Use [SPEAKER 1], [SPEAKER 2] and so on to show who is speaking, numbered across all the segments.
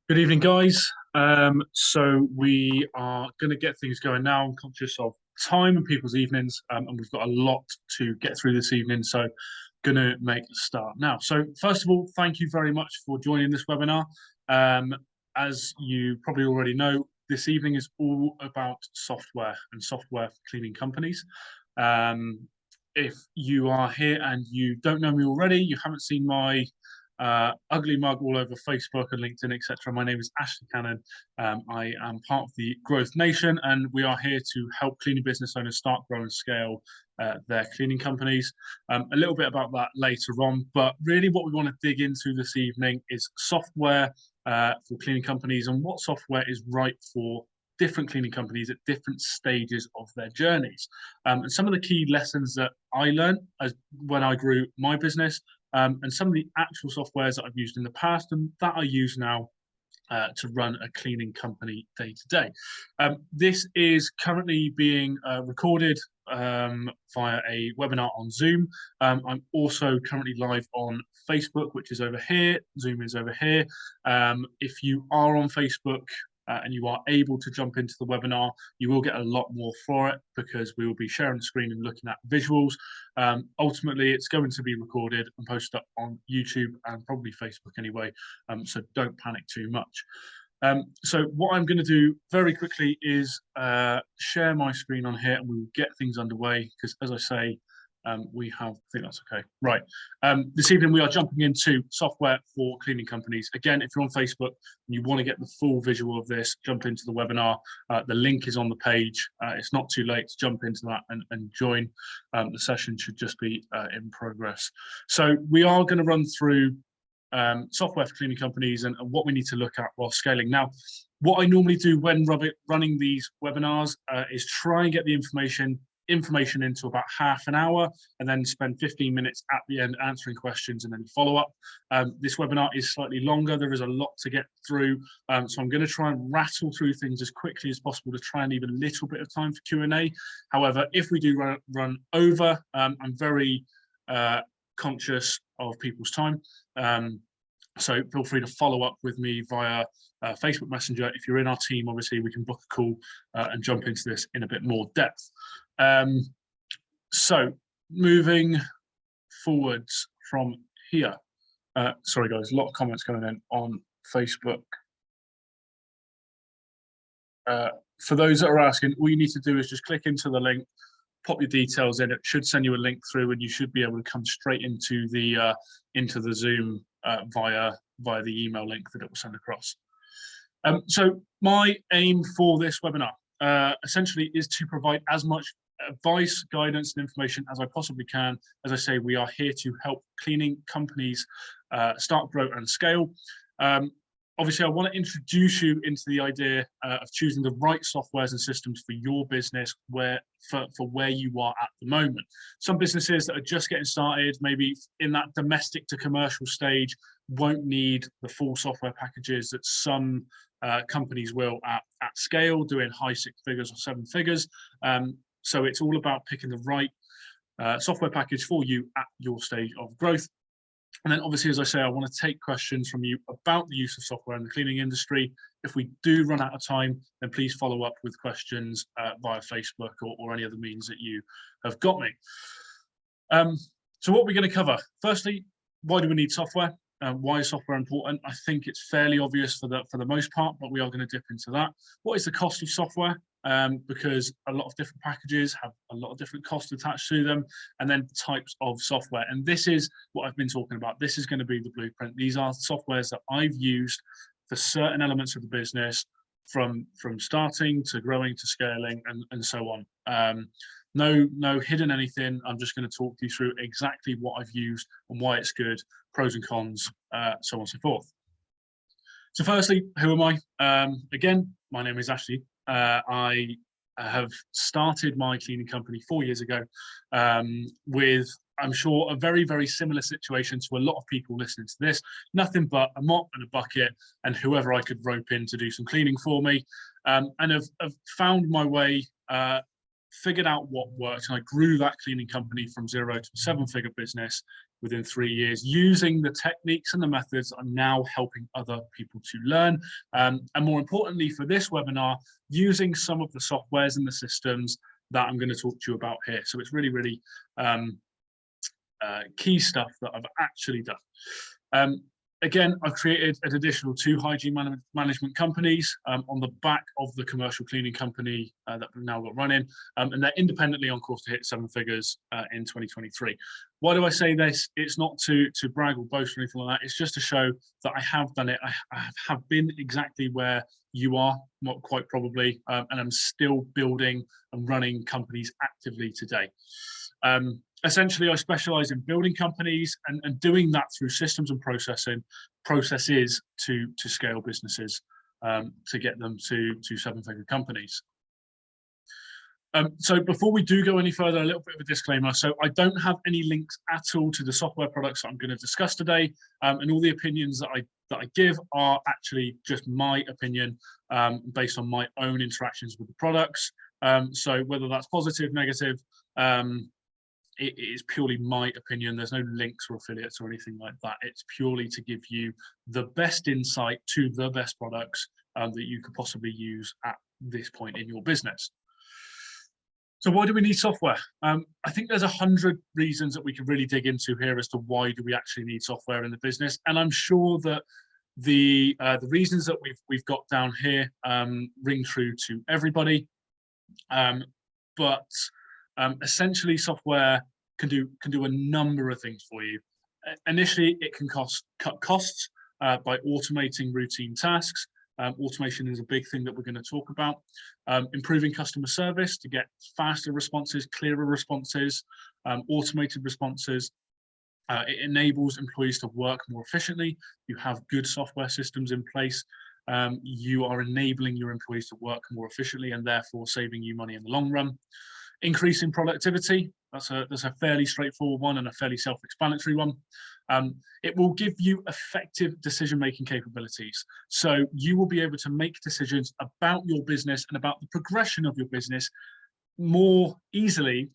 [SPEAKER 1] Good evening, guys. So we are going to get things going now. I'm conscious of time and people's evenings, and we've got a lot to get through this evening. So, going to make a start now. So, first of all, thank you very much for joining this webinar. Um, as you probably already know, this evening is all about software and software for cleaning companies. If you are here and you don't know me already, you haven't seen my ugly mug all over Facebook and LinkedIn, etc. My name is Ashley Cannon. I am part of the Growth Nation, and we are here to help cleaning business owners start, grow, and scale their cleaning companies. A little bit about that later on, but really what we want to dig into this evening is software for cleaning companies and what software is right for different cleaning companies at different stages of their journeys. And some of the key lessons that I learned as when I grew my business, and some of the actual softwares that I've used in the past and that I use now to run a cleaning company day to day. This is currently being recorded via a webinar on Zoom. I'm also currently live on Facebook, which is over here. Zoom is over here. If you are on Facebook, and you are able to jump into the webinar, you will get a lot more for it because we will be sharing the screen and looking at visuals. Ultimately, it's going to be recorded and posted up on YouTube and probably Facebook anyway, so don't panic too much. So what I'm going to do very quickly is share my screen on here and we will get things underway because, as I say, we have, I think that's okay. Right. This evening we are jumping into software for cleaning companies. Again, if you're on Facebook and you want to get the full visual of this, jump into the webinar. The link is on the page. It's not too late to jump into that and join. The session should just be in progress. So we are going to run through software for cleaning companies and what we need to look at while scaling. Now, what I normally do when running these webinars is try and get the information into about half an hour and then spend 15 minutes at the end answering questions and then follow up. This webinar is slightly longer. There is a lot to get through. So I'm going to try and rattle through things as quickly as possible to try and leave a little bit of time for Q&A. However, if we do run over, I'm very conscious of people's time. So feel free to follow up with me via Facebook Messenger. If you're in our team, obviously we can book a call and jump into this in a bit more depth. So moving forwards from here. Sorry guys, a lot of comments coming in on Facebook. For those that are asking, all you need to do is just click into the link, pop your details in. It should send you a link through and you should be able to come straight into the Zoom via the email link that it will send across. So my aim for this webinar essentially is to provide as much advice, guidance, and information as I possibly can. As I say, we are here to help cleaning companies start, grow, and scale. Obviously, I want to introduce you into the idea of choosing the right softwares and systems for your business for where you are at the moment. Some businesses that are just getting started, maybe in that domestic to commercial stage, won't need the full software packages that some companies will at scale, doing high 6 figures or 7 figures. So it's all about picking the right software package for you at your stage of growth. And then obviously, as I say, I want to take questions from you about the use of software in the cleaning industry. If we do run out of time, then please follow up with questions via Facebook or any other means that you have got me. So what we're going to cover, firstly, why do we need software? Why is software important? I think it's fairly obvious for the most part, but we are going to dip into that. What is the cost of software? Because a lot of different packages have a lot of different costs attached to them, and then types of software. And this is what I've been talking about. This is going to be the blueprint. These are softwares that I've used for certain elements of the business, from starting to growing to scaling and so on. No hidden anything. I'm just going to talk you through exactly what I've used and why it's good, pros and cons, so on and so forth. So firstly, who am I? Again, my name is Ashley. I have started my cleaning company 4 years ago with, I'm sure, a very, very similar situation to a lot of people listening to this. Nothing but a mop and a bucket and whoever I could rope in to do some cleaning for me. And have found my way, figured out what worked, and I grew that cleaning company from 0 to a 7-figure business within 3 years, using the techniques and the methods that are now helping other people to learn. And more importantly for this webinar, using some of the softwares and the systems that I'm going to talk to you about here. So it's really, really key stuff that I've actually done. Again, I've created an additional 2 hygiene management companies on the back of the commercial cleaning company that we've now got running, and they're independently on course to hit 7 figures in 2023. Why do I say this? It's not to brag or boast or anything like that. It's just to show that I have done it. I have been exactly where you are, not quite probably, and I'm still building and running companies actively today. Essentially, I specialize in building companies and doing that through systems and processes to scale businesses, to get them to 7-figure companies. So before we do go any further, a little bit of a disclaimer. So I don't have any links at all to the software products that I'm going to discuss today, and all the opinions that I give are actually just my opinion based on my own interactions with the products. So whether that's positive, negative, it is purely my opinion. There's no links or affiliates or anything like that. It's purely to give you the best insight to the best products that you could possibly use at this point in your business. So why do we need software? I think there's 100 reasons that we could really dig into here as to why do we actually need software in the business. And I'm sure that the reasons that we've got down here ring true to everybody. But essentially, software can do a number of things for you. Initially, it can cut costs by automating routine tasks. Automation is a big thing that we're going to talk about. Improving customer service to get faster responses, clearer responses, automated responses. It enables employees to work more efficiently. You have good software systems in place. You are enabling your employees to work more efficiently and therefore saving you money in the long run. Increasing productivity, that's a fairly straightforward one and a fairly self-explanatory one. It will give you effective decision-making capabilities. So you will be able to make decisions about your business and about the progression of your business more easily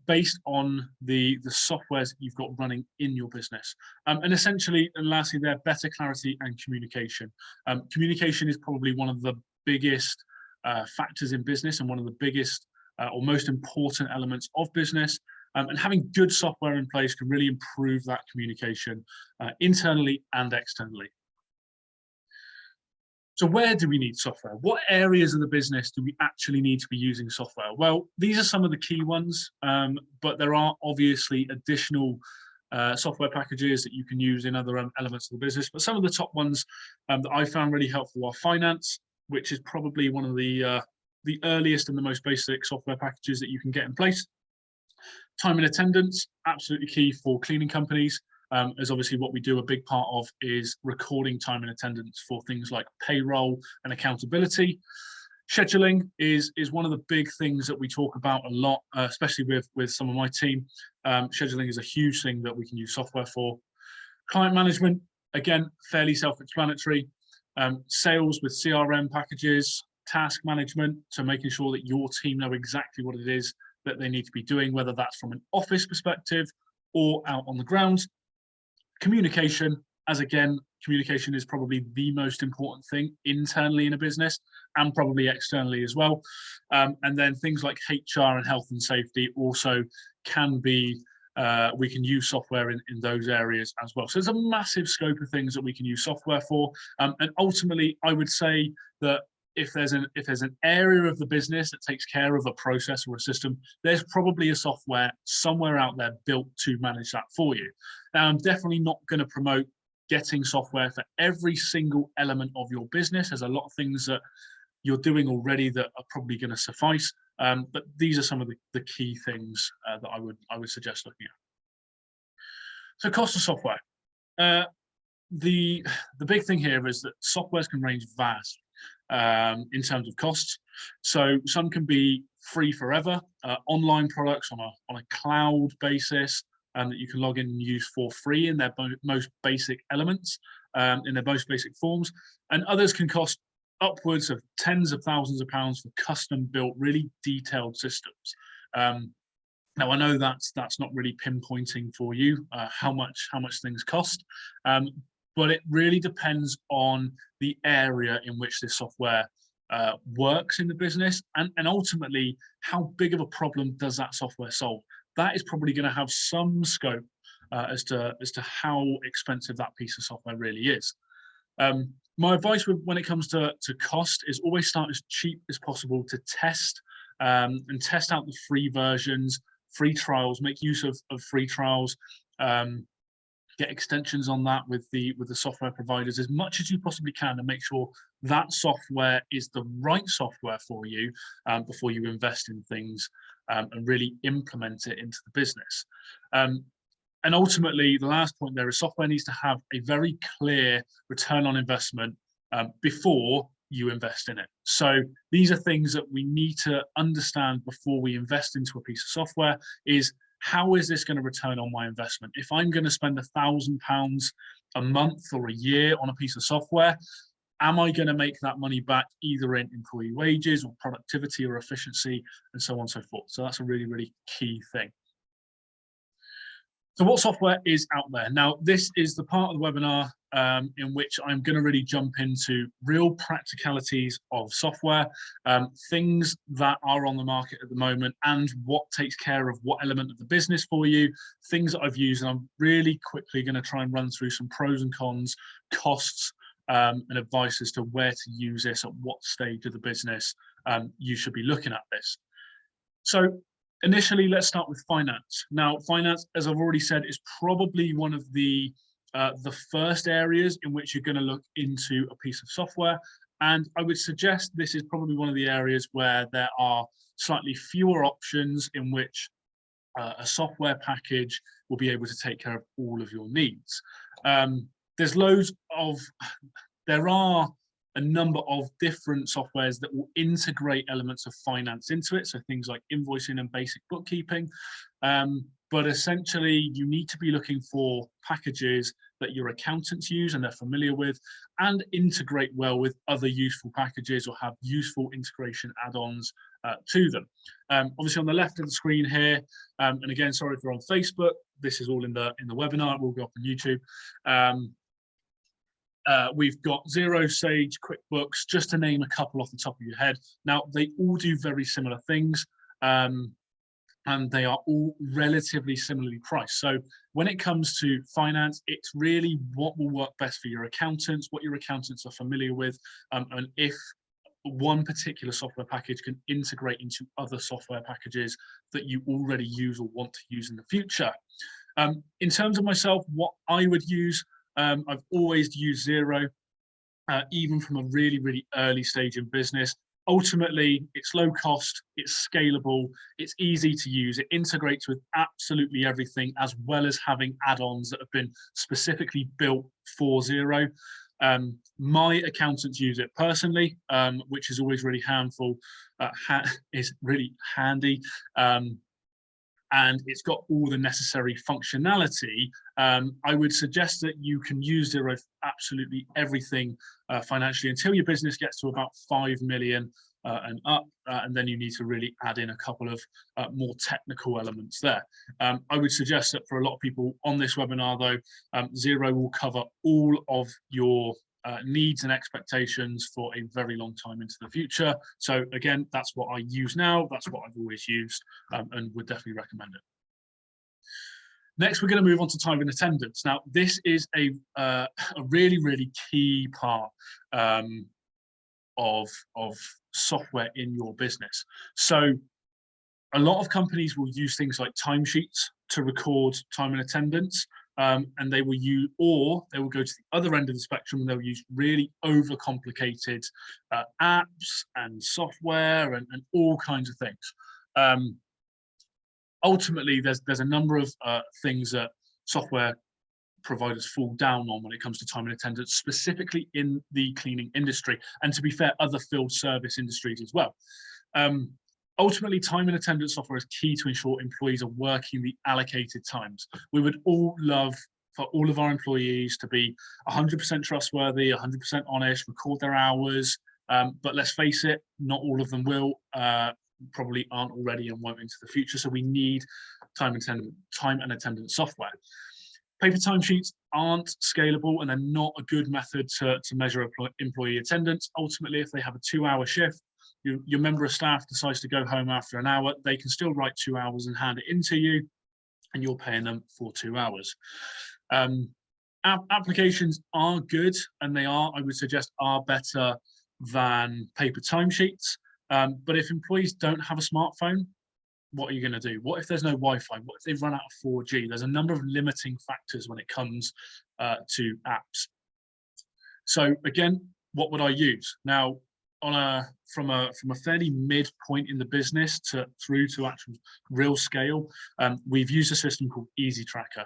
[SPEAKER 1] based on the softwares that you've got running in your business. And essentially, and lastly there, better clarity and communication. Communication is probably one of the biggest factors in business and one of the biggest or most important elements of business, and having good software in place can really improve that communication internally and externally. So where do we need software? What areas of the business do we actually need to be using software? Well, these are some of the key ones, but there are obviously additional software packages that you can use in other elements of the business. But some of the top ones that I found really helpful are finance, which is probably one of the earliest and the most basic software packages that you can get in place. Time and attendance, absolutely key for cleaning companies, as obviously what we do, a big part of is recording time and attendance for things like payroll and accountability. Scheduling is one of the big things that we talk about a lot, especially with some of my team. Scheduling is a huge thing that we can use software for. Client management, again, fairly self-explanatory. Sales with CRM packages, task management, so making sure that your team know exactly what it is that they need to be doing, whether that's from an office perspective or out on the ground. Communication, as again, communication is probably the most important thing internally in a business and probably externally as well. And then things like HR and health and safety also can be, we can use software in those areas as well. So there's a massive scope of things that we can use software for. And ultimately, I would say that if there's an area of the business that takes care of a process or a system, there's probably a software somewhere out there built to manage that for you. Now, I'm definitely not going to promote getting software for every single element of your business. There's a lot of things that you're doing already that are probably going to suffice, but these are some of the key things that I would suggest looking at. So, cost of software. The big thing here is that softwares can range vast in terms of costs. So some can be free forever, online products on a cloud basis that you can log in and use for free in their most basic elements, in their most basic forms, and others can cost upwards of tens of thousands of pounds for custom built, really detailed systems. Now I know that's not really pinpointing for you how much things cost, but it really depends on the area in which this software works in the business, and ultimately how big of a problem does that software solve. That is probably going to have some scope as to how expensive that piece of software really is. My advice when it comes to cost is always start as cheap as possible to test, and test out the free versions, free trials, make use of free trials, get extensions on that with the software providers as much as you possibly can, and make sure that software is the right software for you before you invest in things and really implement it into the business. And ultimately, the last point there is software needs to have a very clear return on investment before you invest in it. So these are things that we need to understand before we invest into a piece of software. Is how is this going to return on my investment? If I'm going to spend £1,000 a month or a year on a piece of software, am I going to make that money back either in employee wages or productivity or efficiency and so on and so forth? So that's a really, really key thing. So what software is out there? Now, this is the part of the webinar in which I'm going to really jump into real practicalities of software, things that are on the market at the moment and what takes care of what element of the business for you, things that I've used. And I'm really quickly going to try and run through some pros and cons, costs, and advice as to where to use this, at what stage of the business you should be looking at this. So initially, let's start with finance. Now, finance, as I've already said, is probably one of the first areas in which you're going to look into a piece of software. And I would suggest this is probably one of the areas where there are slightly fewer options in which a software package will be able to take care of all of your needs. There are a number of different softwares that will integrate elements of finance into it, so things like invoicing and basic bookkeeping. But essentially, you need to be looking for packages that your accountants use and they're familiar with, and integrate well with other useful packages or have useful integration add-ons to them. Obviously, on the left of the screen here, and again, sorry if you're on Facebook, this is all in the webinar. It will go up on YouTube. We've got Xero, Sage, QuickBooks, just to name a couple off the top of your head. Now, they all do very similar things, and they are all relatively similarly priced. So when it comes to finance, it's really what will work best for your accountants, what your accountants are familiar with, and if one particular software package can integrate into other software packages that you already use or want to use in the future. In terms of myself, what I would use, I've always used Xero, even from a really, really early stage in business. Ultimately, it's low cost, it's scalable, it's easy to use, it integrates with absolutely everything, as well as having add-ons that have been specifically built for Xero. My accountants use it personally, which is always really is really handy. And it's got all the necessary functionality. I would suggest that you can use Xero for absolutely everything financially until your business gets to about 5 million and up, and then you need to really add in a couple of more technical elements there. I would suggest that for a lot of people on this webinar, though, Xero will cover all of your needs and expectations for a very long time into the future. So again, that's what I use now, that's what I've always used, and would definitely recommend it. Next, we're going to move on to time and attendance. Now, this is a really, really key part of software in your business. So a lot of companies will use things like timesheets to record time and attendance. And they will go to the other end of the spectrum, and they'll use really overcomplicated apps and software and all kinds of things. Ultimately, there's a number of things that software providers fall down on when it comes to time and attendance, specifically in the cleaning industry, and to be fair, other field service industries as well. Ultimately, time and attendance software is key to ensure employees are working the allocated times. We would all love for all of our employees to be 100% trustworthy, 100% honest, record their hours, but let's face it, not all of them will. probably aren't already and won't into the future. So we need time and attendance software. Paper timesheets aren't scalable, and they're not a good method to measure employee attendance. Ultimately, if they have a 2-hour shift, your member of staff decides to go home after an hour, they can still write 2 hours and hand it into you, and you're paying them for 2 hours. Applications are good, and they are, I would suggest, are better than paper timesheets. But if employees don't have a smartphone, what are you going to do? What if there's no Wi-Fi? What if they've run out of 4G? There's a number of limiting factors when it comes to apps. So again, what would I use? Now, from a fairly mid point in the business through to actual real scale, we've used a system called Easy Tracker.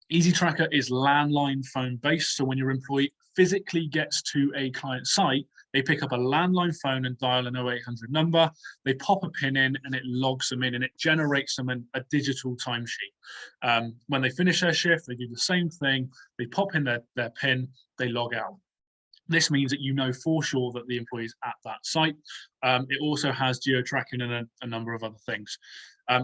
[SPEAKER 1] Easy Tracker is landline phone based. So when your employee physically gets to a client site, they pick up a landline phone and dial an 0800 number. They pop a PIN in and it logs them in, and it generates them a digital timesheet. When they finish their shift, they do the same thing. They pop in their PIN, they log out. This means that you know for sure that the employee is at that site. It also has geo-tracking and a number of other things.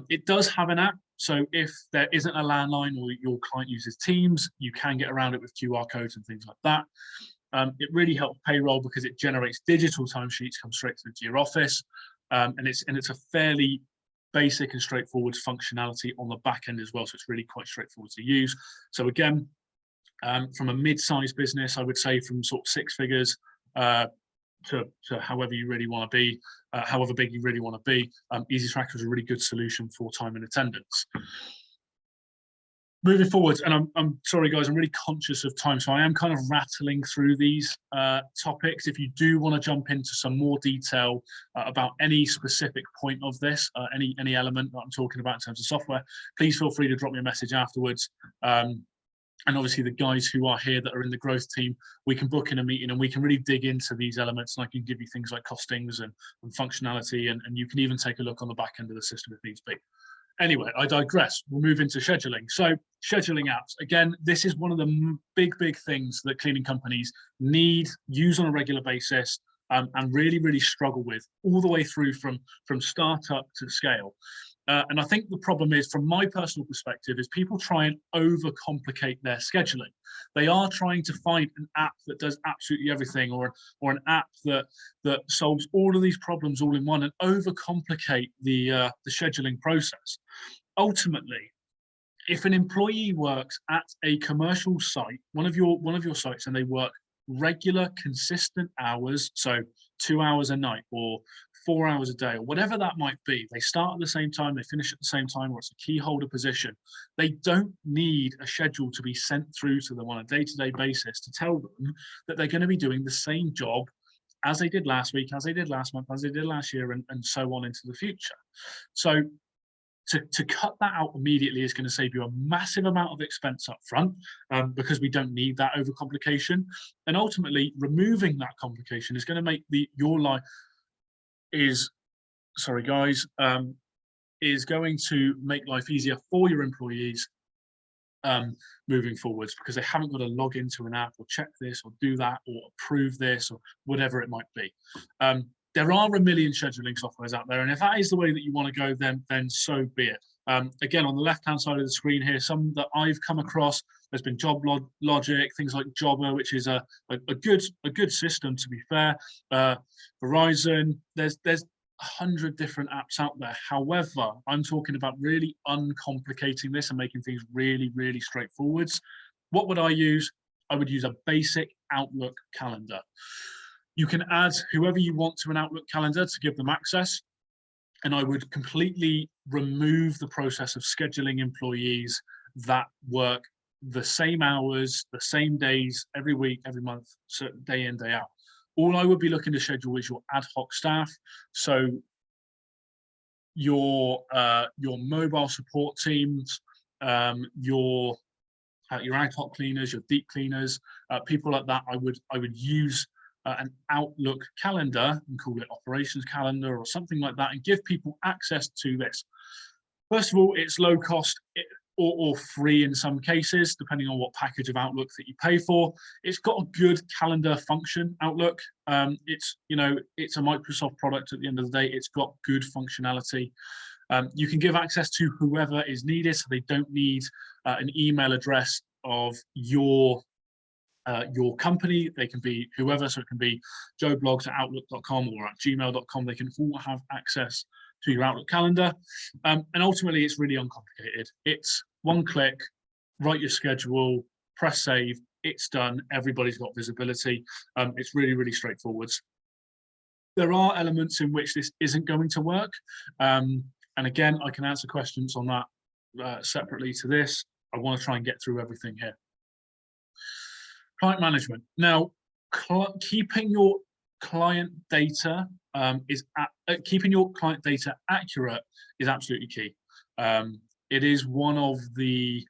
[SPEAKER 1] It does have an app, so if there isn't a landline or your client uses Teams, you can get around it with QR codes and things like that. It really helps payroll because it generates digital timesheets, come straight through to your office, and it's a fairly basic and straightforward functionality on the back end as well, so it's really quite straightforward to use. So again, from a mid-sized business, I would say from sort of 6 figures to however you really want to be, however big you really want to be, Easy Tracker is a really good solution for time and attendance. Moving forward, and I'm sorry guys, I'm really conscious of time, so I am kind of rattling through these topics. If you do want to jump into some more detail about any specific point of this, any element that I'm talking about in terms of software, please feel free to drop me a message afterwards. And obviously the guys who are here that are in the growth team, we can book in a meeting and we can really dig into these elements, and I can give you things like costings and functionality, and you can even take a look on the back end of the system if needs be. Anyway, I digress. We'll move into scheduling. So scheduling apps, again, this is one of the big things that cleaning companies need, use on a regular basis, and really struggle with all the way through from startup to scale. And I think the problem is, from my personal perspective, is people try and overcomplicate their scheduling. They are trying to find an app that does absolutely everything, or an app that solves all of these problems all in one, and overcomplicate the scheduling process. Ultimately, if an employee works at a commercial site, one of your sites, and they work regular, consistent hours, so 2 hours a night or 4 hours a day, or whatever that might be, they start at the same time, they finish at the same time, or it's a key holder position, they don't need a schedule to be sent through to them on a day-to-day basis to tell them that they're going to be doing the same job as they did last week, as they did last month, as they did last year, and so on into the future. So to cut that out immediately is going to save you a massive amount of expense up front, because we don't need that overcomplication. And ultimately, removing that complication is going to make your life is going to make life easier for your employees moving forwards, because they haven't got to log into an app or check this or do that or approve this or whatever it might be. There are a million scheduling softwares out there, and if that is the way that you want to go, then so be it. Again, on the left-hand side of the screen here, some that I've come across, there's been JobLogic, things like Jobber, which is a good system, to be fair. Verizon, there's 100 different apps out there. However, I'm talking about really uncomplicating this and making things really straightforward. What would I use? I would use a basic Outlook calendar. You can add whoever you want to an Outlook calendar to give them access, and I would completely remove the process of scheduling employees that work the same hours, the same days, every week, every month, so day in, day out. All I would be looking to schedule is your ad hoc staff. So your mobile support teams, your ad hoc cleaners, your deep cleaners, people like that. I would use an Outlook calendar and call it operations calendar or something like that, and give people access to this. First of all, it's low cost. or free in some cases, depending on what package of Outlook that you pay for. It's got a good calendar function, Outlook. It's a Microsoft product at the end of the day. It's got good functionality. You can give access to whoever is needed, so they don't need an email address of your company. They can be whoever, so it can be joeblogs@outlook.com or at gmail.com. They can all have access to your Outlook calendar. And ultimately, it's really uncomplicated. It's one click, write your schedule, press save, it's done. Everybody's got visibility. It's really, really straightforward. There are elements in which this isn't going to work. And again, I can answer questions on that separately to this. I want to try and get through everything here. Client management. Now, keeping your client data keeping your client data accurate is absolutely key. It is one of the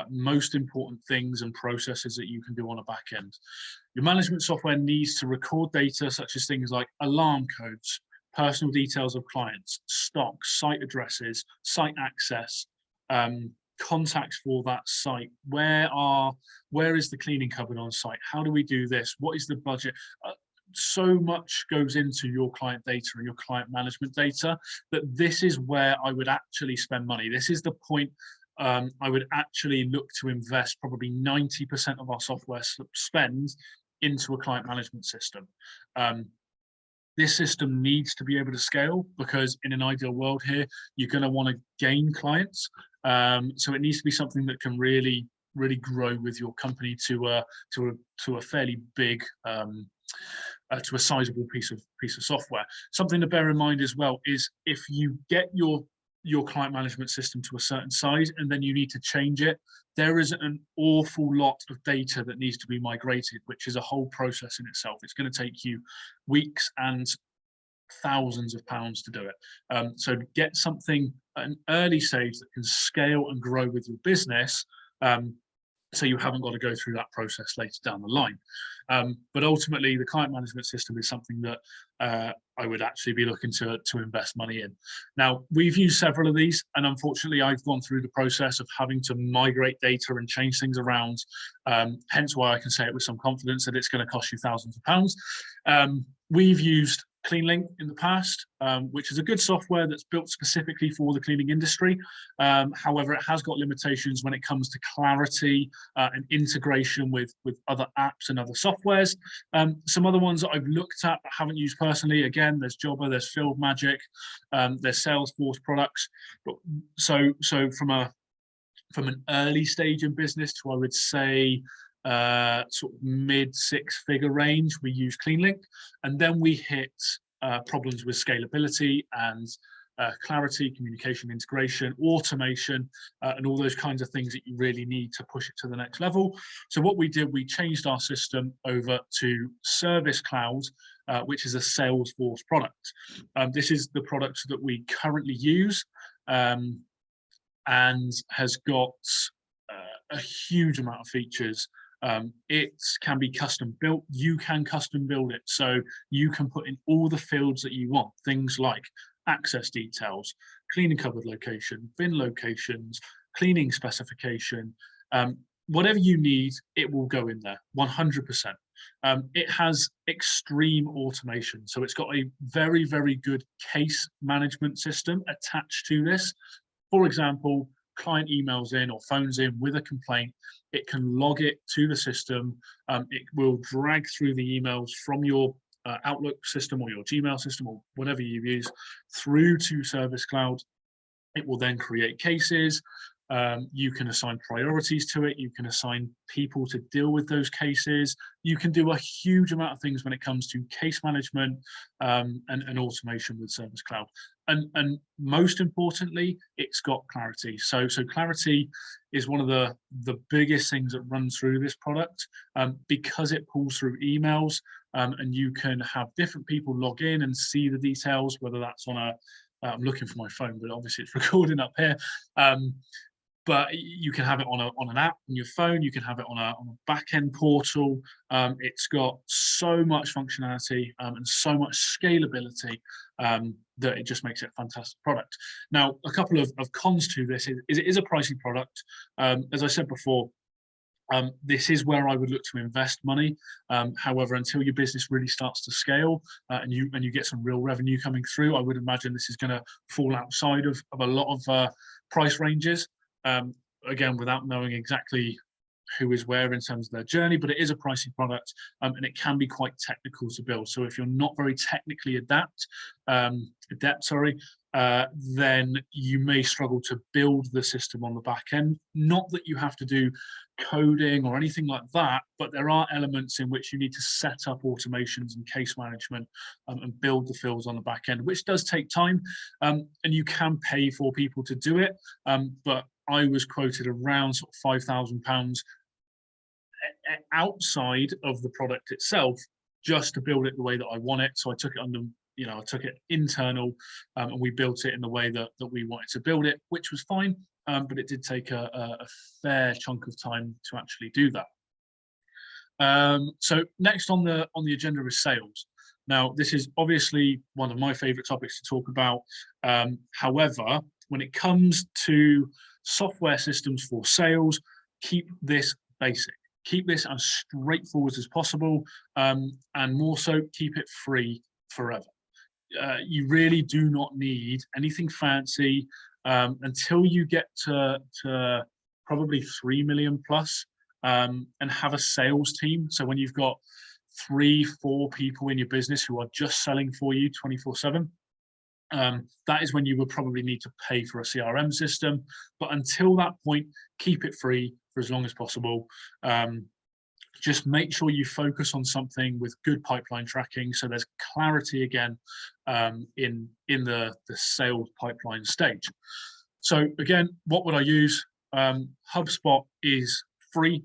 [SPEAKER 1] most important things and processes that you can do on a back end. Your management software needs to record data such as things like alarm codes, personal details of clients, stock, site addresses, site access, contacts for that site. Where is the cleaning cupboard on site? How do we do this? What is the budget? So much goes into your client data and your client management data that this is where I would actually spend money. This is the point I would actually look to invest probably 90% of our software spend into a client management system. This system needs to be able to scale, because in an ideal world here, you're going to want to gain clients. So it needs to be something that can really grow with your company to a fairly big, to a sizable piece of software. Something to bear in mind as well is if you get your client management system to a certain size and then you need to change it, there is an awful lot of data that needs to be migrated, which is a whole process in itself. It's going to take you weeks and thousands of pounds to do it. So get something at an early stage that can scale and grow with your business, so you haven't got to go through that process later down the line. But ultimately, the client management system is something that I would actually be looking to invest money in. Now, we've used several of these, and unfortunately, I've gone through the process of having to migrate data and change things around, hence why I can say it with some confidence that it's going to cost you thousands of pounds. We've used CleanLink in the past, which is a good software that's built specifically for the cleaning industry. However, it has got limitations when it comes to clarity and integration with other apps and other softwares. Some other ones that I've looked at but haven't used personally, again, there's Jobber, there's FieldMagic, there's Salesforce products. But so from an early stage in business to, I would say, sort of mid six-figure range, we use CleanLink, and then we hit problems with scalability and clarity, communication, integration, automation, and all those kinds of things that you really need to push it to the next level. So what we did, we changed our system over to Service Cloud, which is a Salesforce product. This is the product that we currently use, and has got a huge amount of features. It can be custom built. You can custom build it, so you can put in all the fields that you want, things like access details, cleaning cupboard location, bin locations, cleaning specification, whatever you need, it will go in there 100%. It has extreme automation, so it's got a very, very good case management system attached to this. For example, client emails in or phones in with a complaint, it can log it to the system. It will drag through the emails from your Outlook system or your Gmail system or whatever you use through to Service Cloud. It will then create cases. You can assign priorities to it. You can assign people to deal with those cases. You can do a huge amount of things when it comes to case management and automation with Service Cloud. And most importantly, it's got clarity. So clarity is one of the biggest things that runs through this product, because it pulls through emails, and you can have different people log in and see the details, whether that's on a, I'm looking for my phone, but obviously it's recording up here. but you can have it on an app on your phone. You can have it on a back-end portal. It's got so much functionality and so much scalability that it just makes it a fantastic product. Now, a couple of cons to this is it is a pricey product. As I said before, this is where I would look to invest money. However, until your business really starts to scale and you get some real revenue coming through, I would imagine this is going to fall outside of a lot of price ranges. Again, without knowing exactly who is where in terms of their journey, but it is a pricey product and it can be quite technical to build. So if you're not very technically adept, then you may struggle to build the system on the back end. Not that you have to do coding or anything like that, but there are elements in which you need to set up automations and case management and build the fields on the back end, which does take time, and you can pay for people to do it. But I was quoted around sort of £5,000 outside of the product itself just to build it the way that I want it. So I took it under, I took it internal and we built it in the way that we wanted to build it, which was fine. But it did take a fair chunk of time to actually do that. So next on the agenda is sales. Now, this is obviously one of my favorite topics to talk about. However, when it comes to software systems for sales, keep this basic. Keep this as straightforward as possible, and more so, keep it free forever. You really do not need anything fancy until you get to probably 3 million plus, and have a sales team. So when you've got 3-4 people in your business who are just selling for you 24/7, that is when you would probably need to pay for a CRM system. But until that point, keep it free for as long as possible. Just make sure you focus on something with good pipeline tracking, so there's clarity again in the sales pipeline stage. So again, what would I use? HubSpot is free.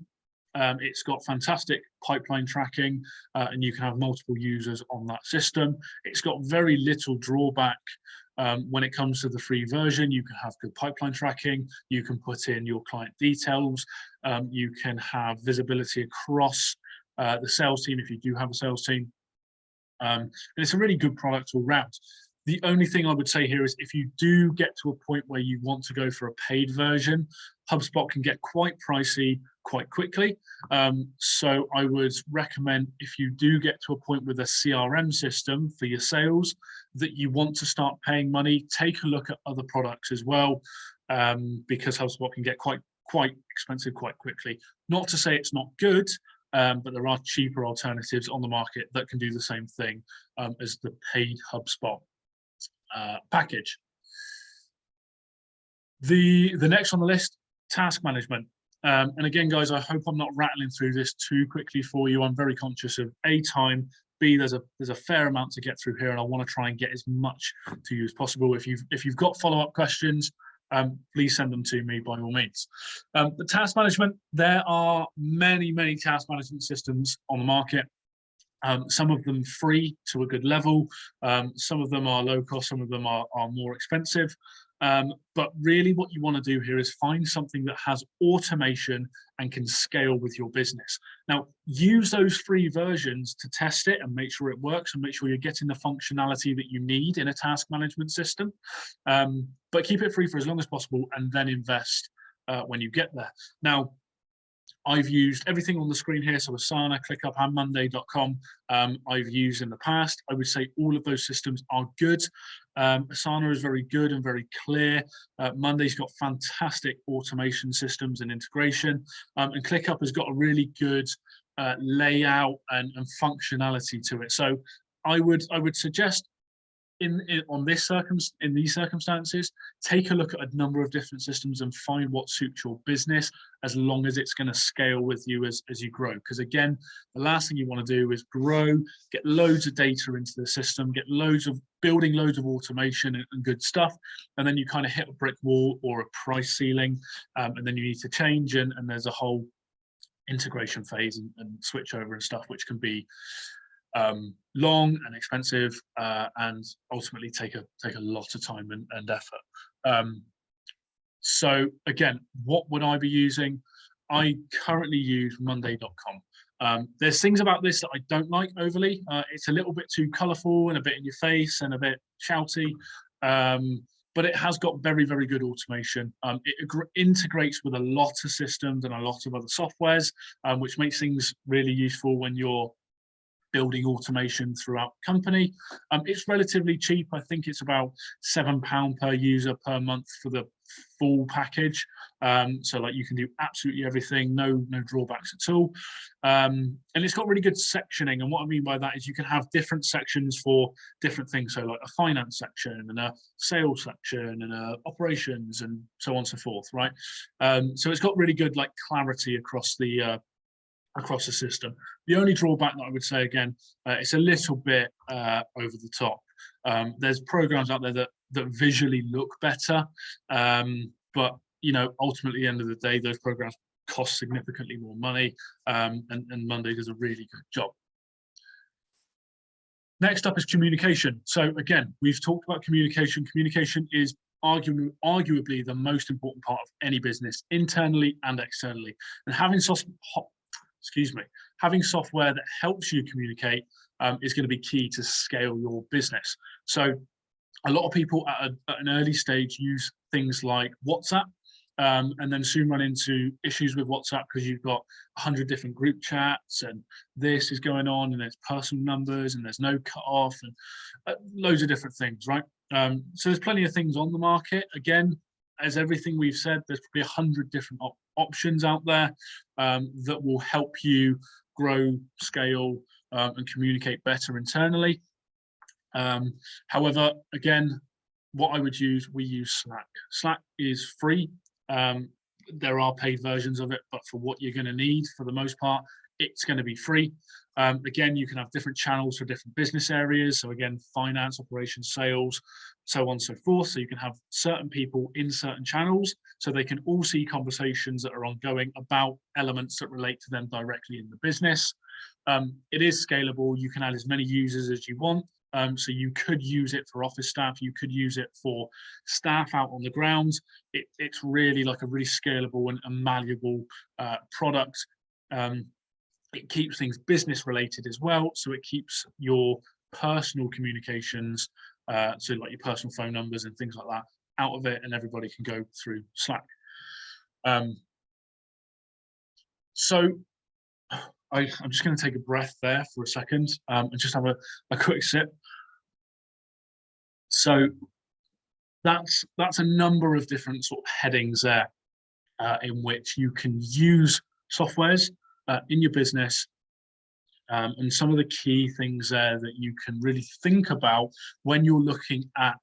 [SPEAKER 1] It's got fantastic pipeline tracking, and you can have multiple users on that system. It's got very little drawback when it comes to the free version. You can have good pipeline tracking. You can put in your client details. You can have visibility across the sales team if you do have a sales team. And it's a really good product all round. The only thing I would say here is if you do get to a point where you want to go for a paid version, HubSpot can get quite pricey quite quickly. So I would recommend, if you do get to a point with a CRM system for your sales that you want to start paying money, take a look at other products as well, because HubSpot can get quite expensive quite quickly. Not to say it's not good, but there are cheaper alternatives on the market that can do the same thing as the paid HubSpot package. The next on the list, task management. And again, guys, I hope I'm not rattling through this too quickly for you. I'm very conscious of A, time, B, there's a fair amount to get through here, and I want to try and get as much to you as possible. If you've got follow-up questions, please send them to me by all means. The task management, there are many task management systems on the market. Some of them free to a good level, some of them are low cost, some of them are more expensive. But really what you want to do here is find something that has automation and can scale with your business. Now, use those free versions to test it and make sure it works and make sure you're getting the functionality that you need in a task management system. But keep it free for as long as possible and then invest when you get there. Now, I've used everything on the screen here, so Asana, ClickUp, and Monday.com. I've used in the past. I would say all of those systems are good. Asana is very good and very clear. Monday's got fantastic automation systems and integration. And ClickUp has got a really good layout and functionality to it. So I would suggest in these circumstances, take a look at a number of different systems and find what suits your business, as long as it's going to scale with you as you grow. Because again, the last thing you want to do is grow, get loads of data into the system, get building loads of automation and good stuff, and then you kind of hit a brick wall or a price ceiling, and then you need to change, and there's a whole integration phase and switch over and stuff, which can be long and expensive, and ultimately take a lot of time and effort. So again, what would I be using? I currently use Monday.com. There's things about this that I don't like overly. It's a little bit too colourful and a bit in your face and a bit shouty, but it has got very, very good automation. It integrates with a lot of systems and a lot of other softwares, which makes things really useful when you're building automation throughout the company. It's relatively cheap. I think it's about £7 per user per month for the full package. So like you can do absolutely everything, no drawbacks at all. And it's got really good sectioning. And what I mean by that is you can have different sections for different things. So like a finance section and a sales section and a operations and so on and so forth, right? So it's got really good like clarity across the system. The only drawback that I would say again, it's a little bit over the top. There's programs out there that visually look better, but ultimately, at the end of the day, those programs cost significantly more money, and Monday does a really good job. Next up is communication. So again, we've talked about communication. Communication is arguably the most important part of any business, internally and externally. And having software that helps you communicate is going to be key to scale your business. So a lot of people at an early stage use things like WhatsApp, and then soon run into issues with WhatsApp because you've got 100 different group chats and this is going on and there's personal numbers and there's no cutoff and loads of different things, right? So there's plenty of things on the market. Again, as everything we've said, there's probably 100 different options out there that will help you grow, scale, and communicate better internally. However, again, what I would use, we use Slack. Slack is free. There are paid versions of it, but for what you're going to need, for the most part, it's going to be free. Again, you can have different channels for different business areas. So again, finance, operations, sales, so on and so forth. So you can have certain people in certain channels so they can all see conversations that are ongoing about elements that relate to them directly in the business. It is scalable. You can add as many users as you want. So you could use it for office staff. You could use it for staff out on the ground. It's really like a really scalable and malleable product. It keeps things business related as well. So it keeps your personal communications, so like your personal phone numbers and things like that, out of it, and everybody can go through Slack. So I'm just going to take a breath there for a second and just have a quick sip. So that's a number of different sort of headings there in which you can use softwares in your business, and some of the key things there that you can really think about when you're looking at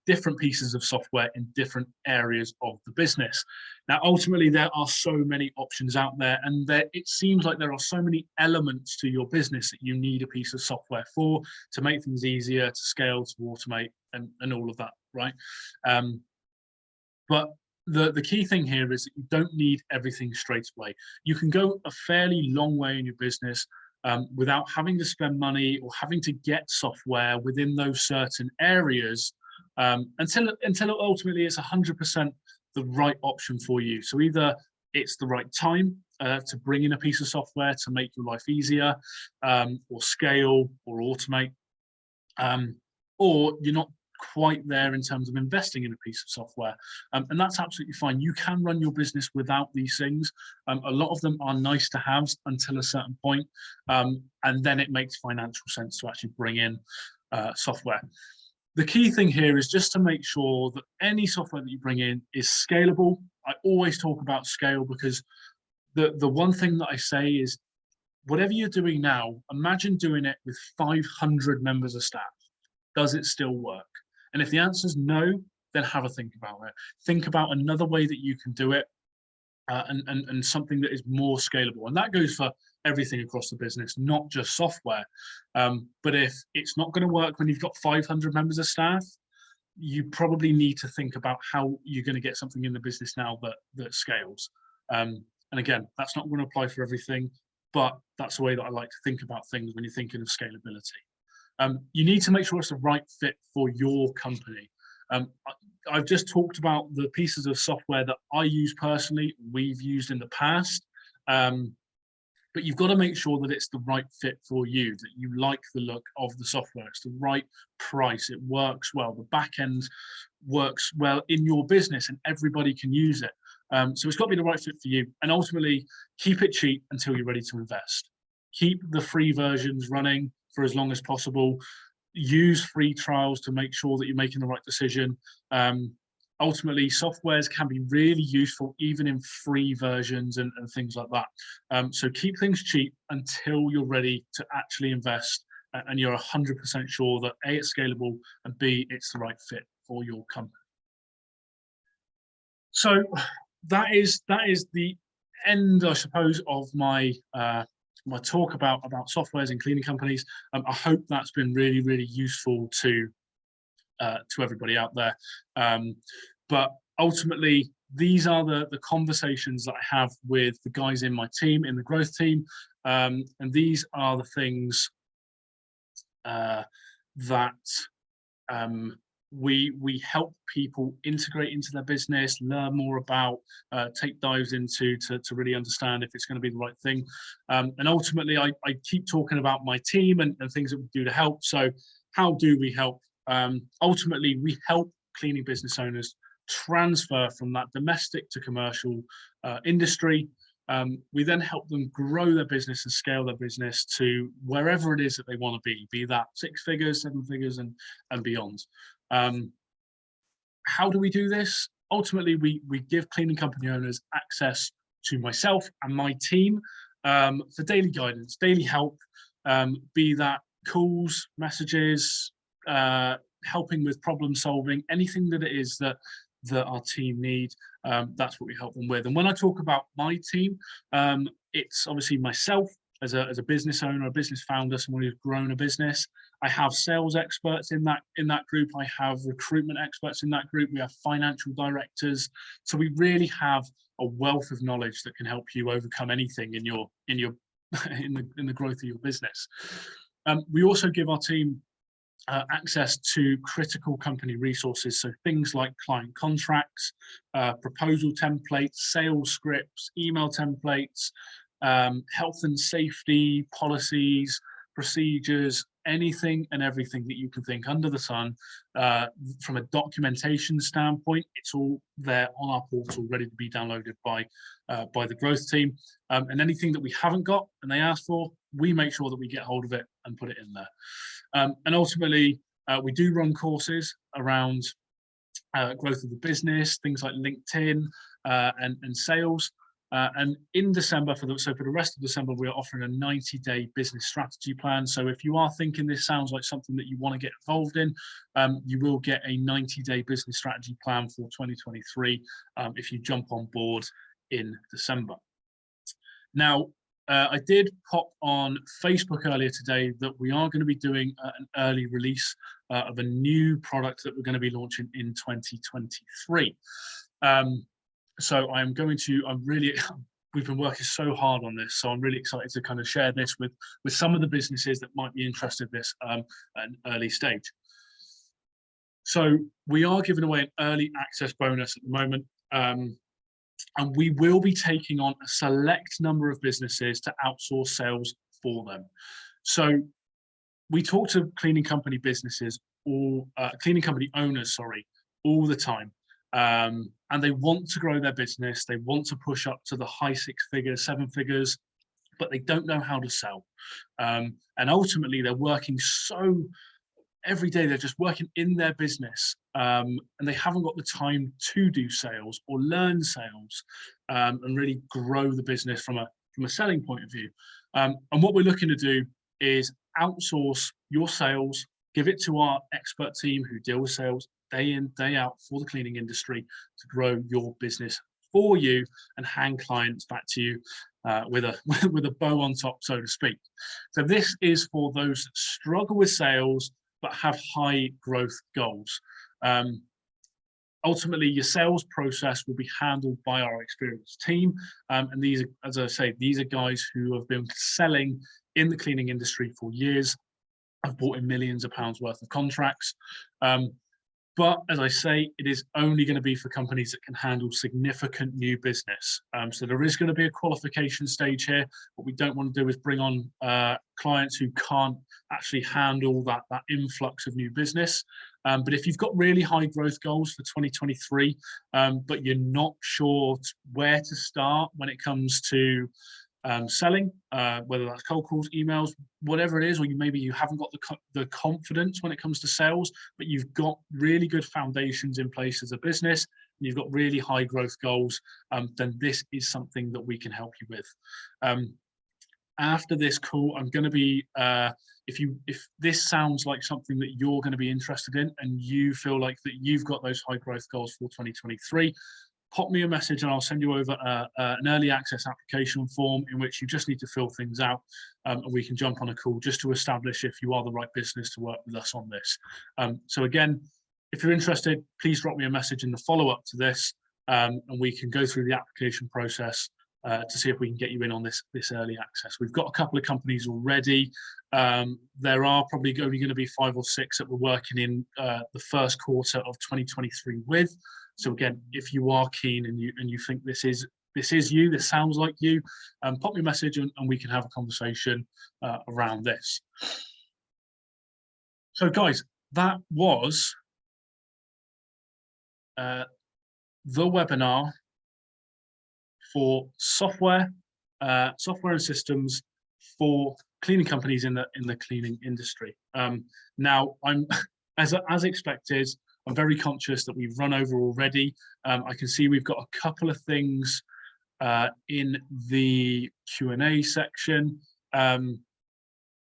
[SPEAKER 1] different pieces of software in different areas of the business. Now, ultimately, there are so many options out there, and it seems like there are so many elements to your business that you need a piece of software for to make things easier, to scale, to automate, and all of that, right? But the key thing here is that you don't need everything straight away. You can go a fairly long way in your business without having to spend money or having to get software within those certain areas until ultimately it's 100% the right option for you. So either it's the right time to bring in a piece of software to make your life easier, or scale or automate, or you're not quite there in terms of investing in a piece of software, and that's absolutely fine. You can run your business without these things. A lot of them are nice to have until a certain point, and then it makes financial sense to actually bring in software. The key thing here is just to make sure that any software that you bring in is scalable. I always talk about scale because the one thing that I say is whatever you're doing now, imagine doing it with 500 members of staff. Does it still work? And if the answer is no, then have a think about it. Think about another way that you can do it, and something that is more scalable. And that goes for everything across the business, not just software. But if it's not going to work when you've got 500 members of staff, you probably need to think about how you're going to get something in the business now that scales. And again, that's not going to apply for everything, but that's the way that I like to think about things when you're thinking of scalability. You need to make sure it's the right fit for your company. I've just talked about the pieces of software that I use personally, we've used in the past. But you've got to make sure that it's the right fit for you, that you like the look of the software, it's the right price, it works well, the back end works well in your business and everybody can use it. So it's got to be the right fit for you. And ultimately, keep it cheap until you're ready to invest. Keep the free versions running for as long as possible. Use free trials to make sure that you're making the right decision. Ultimately, softwares can be really useful even in free versions and things like that. So keep things cheap until you're ready to actually invest and you're 100% sure that A, it's scalable, and B, it's the right fit for your company. So that is the end, I suppose, of my my talk about softwares and cleaning companies. I hope that's been really, really useful to everybody out there. But ultimately, these are the conversations that I have with the guys in my team, in the growth team. And these are the things that we help people integrate into their business, learn more about, take dives into to really understand if it's going to be the right thing. And ultimately, I keep talking about my team and things that we do to help. So how do we help? Ultimately, we help cleaning business owners transfer from that domestic to commercial industry. We then help them grow their business and scale their business to wherever it is that they want to be that 6 figures, 7 figures, and beyond. How do we do this? Ultimately, we give cleaning company owners access to myself and my team for daily guidance, daily help, be that calls, messages, helping with problem solving, anything that it is that our team need, that's what we help them with. And when I talk about my team, it's obviously myself as a business owner, a business founder, someone who's grown a business. I have sales experts in that group. I have recruitment experts in that group. We have financial directors. So we really have a wealth of knowledge that can help you overcome anything in the growth of your business. We also give our team access to critical company resources, so things like client contracts, proposal templates, sales scripts, email templates, health and safety policies, procedures, anything and everything that you can think under the sun. From a documentation standpoint, it's all there on our portal, ready to be downloaded by the growth team. And anything that we haven't got and they ask for, we make sure that we get hold of it and put it in there. And ultimately, we do run courses around growth of the business, things like LinkedIn and sales. And in December, for the rest of December, we are offering a 90-day business strategy plan. So if you are thinking this sounds like something that you want to get involved in, you will get a 90-day business strategy plan for 2023 if you jump on board in December. Now, I did pop on Facebook earlier today that we are going to be doing an early release of a new product that we're going to be launching in 2023. So we've been working so hard on this, so I'm really excited to kind of share this with some of the businesses that might be interested in this at an early stage. So we are giving away an early access bonus at the moment. And we will be taking on a select number of businesses to outsource sales for them. So we talk to cleaning company businesses or cleaning company owners, all the time. And they want to grow their business. They want to push up to the high 6 figures, 7 figures, but they don't know how to sell. And ultimately, they're working every day, they're just working in their business, and they haven't got the time to do sales or learn sales and really grow the business from a selling point of view. And what we're looking to do is outsource your sales, give it to our expert team who deal with sales day in, day out for the cleaning industry to grow your business for you and hand clients back to you with a bow on top, so to speak. So this is for those that struggle with sales but have high growth goals. Ultimately, your sales process will be handled by our experienced team. And these are, as I say, these are guys who have been selling in the cleaning industry for years, have bought in millions of pounds worth of contracts. But as I say, it is only going to be for companies that can handle significant new business. So there is going to be a qualification stage here. What we don't want to do is bring on clients who can't actually handle that influx of new business. But if you've got really high growth goals for 2023, but you're not sure where to start when it comes to selling, whether that's cold calls, emails, whatever it is, or maybe you haven't got the confidence when it comes to sales, but you've got really good foundations in place as a business, and you've got really high growth goals, then this is something that we can help you with. After this call, I'm going to be, if this sounds like something that you're going to be interested in, and you feel like that you've got those high growth goals for 2023, pop me a message and I'll send you over an early access application form in which you just need to fill things out, and we can jump on a call just to establish if you are the right business to work with us on this. So again, if you're interested, please drop me a message in the follow-up to this, and we can go through the application process to see if we can get you in on this early access. We've got a couple of companies already. There are probably only going to be 5 or 6 that we're working in the first quarter of 2023 with. So again, if you are keen and you think this is you, this sounds like you, pop me a message and we can have a conversation around this. So guys, that was the webinar for software and systems for cleaning companies in the cleaning industry. Now, I'm as expected, I'm very conscious that we've run over already. I can see we've got a couple of things in the Q&A section.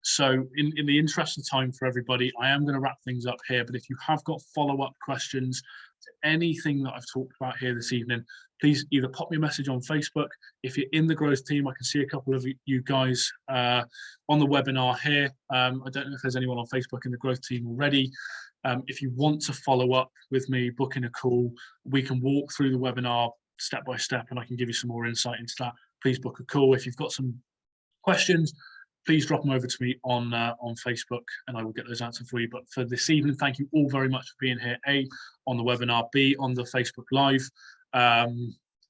[SPEAKER 1] So in the interest of time for everybody, I am going to wrap things up here. But if you have got follow-up questions to anything that I've talked about here this evening, please either pop me a message on Facebook. If you're in the growth team, I can see a couple of you guys on the webinar here. I don't know if there's anyone on Facebook in the growth team already. If you want to follow up with me, book in a call, we can walk through the webinar step by step and I can give you some more insight into that. Please book a call. If you've got some questions, please drop them over to me on Facebook and I will get those answered for you. But for this evening, thank you all very much for being here, A, on the webinar, B, on the Facebook Live.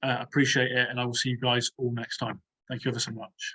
[SPEAKER 1] Appreciate it, and I will see you guys all next time. Thank you ever so much.